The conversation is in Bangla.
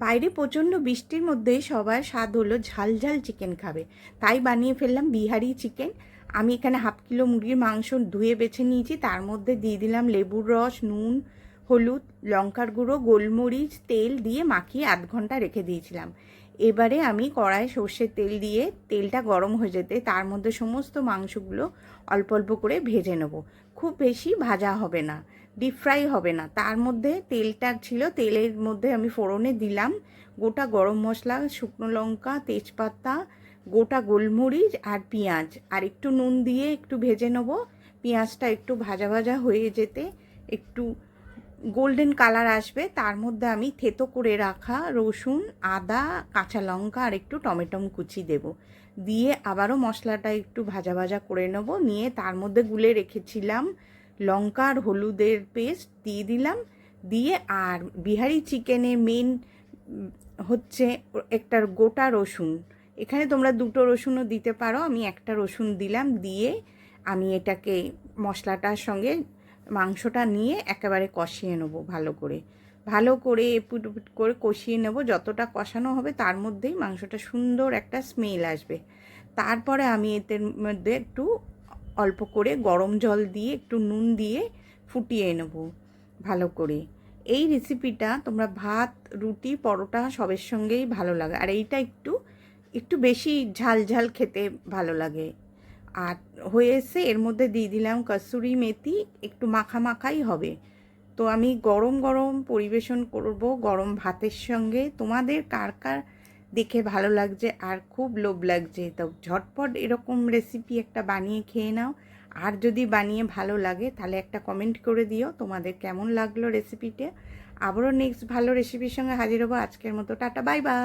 বাইরে প্রচণ্ড বৃষ্টির মধ্যে সবার স্বাদ হলো ঝাল ঝাল চিকেন খাবে, তাই বানিয়ে ফেললাম বিহারি চিকেন। আমি এখানে 1/2 কিলো মুরগির মাংস ধুয়ে বেছে নিয়েছি, তার মধ্যে দিয়ে দিলাম লেবুর রস, নুন, হলুদ, লঙ্কার গুঁড়ো, গোলমরিচ, তেল দিয়ে মাখিয়ে 1/2 ঘন্টা রেখে দিয়েছিলাম। এবারে আমি কড়ায় সর্ষের তেল দিয়ে তেলটা গরম হয়ে যেতে তার মধ্যে সমস্ত মাংসগুলো অল্প অল্প করে ভেজে নেব। খুব বেশি ভাজা হবে না, ডিপ ফ্রাই হবে না। তার মধ্যে তেলটা ছিল, তেলের মধ্যে আমি ফোড়নে দিলাম গোটা গরম মশলা, শুকনো লঙ্কা, তেজপাতা, গোটা গোলমরিচ আর পেঁয়াজ, আর একটু নুন দিয়ে একটু ভেজে নেব। পেঁয়াজটা একটু ভাজা ভাজা হয়ে যেতে একটু গোল্ডেন কালার আসবে, তার মধ্যে আমি থেতো করে রাখা রসুন, আদা, কাঁচা লঙ্কা আর একটু টমেটো কুচি দেব। দিয়ে আবারও মশলাটা একটু ভাজা ভাজা করে নেব। নিয়ে তার মধ্যে গুলে রেখেছিলাম লঙ্কা আর হলুদের পেস্ট দিয়ে দিলাম। দিয়ে আর বিহারি চিকেনে মেন হচ্ছে একটা গোটা রসুন। এখানে তোমরা 2টো রসুনও দিতে পারো, আমি একটা রসুন দিলাম। দিয়ে আমি এটাকে মশলাটার সঙ্গে মাংসটা নিয়ে একেবারে কষিয়ে নেব ভালো করে এপুট উপুট করে কষিয়ে নেব। যতটা কষানো হবে তার মধ্যেই মাংসটা সুন্দর একটা স্মেল আসবে। তারপরে আমি এর মধ্যে একটু অল্প করে গরম জল দিয়ে একটু নুন দিয়ে ফুটিয়ে নেব ভালো করে। এই রেসিপিটা তোমরা ভাত, রুটি, পরোটা সবের সঙ্গেই ভালো লাগে, আর এইটা একটু একটু বেশি ঝাল ঝাল খেতে ভালো লাগে। আর হয়ে এসে এর মধ্যে দিয়ে দিলাম কসুরি মেথি, একটু মাখা মাখাই হবে। তো আমি গরম গরম পরিবেশন করব গরম ভাতের সঙ্গে। তোমাদের কার কার দেখে ভালো লাগছে আর খুব লোভ লাগছে, তো ঝটপট এরকম রেসিপি একটা বানিয়ে খেয়ে নাও। আর যদি বানিয়ে ভালো লাগে তাহলে একটা কমেন্ট করে দিও তোমাদের কেমন লাগলো রেসিপিটা। আবারও নেক্সট ভালো রেসিপির সঙ্গে হাজির হবো। আজকের মতো টাটা, বাই বাই।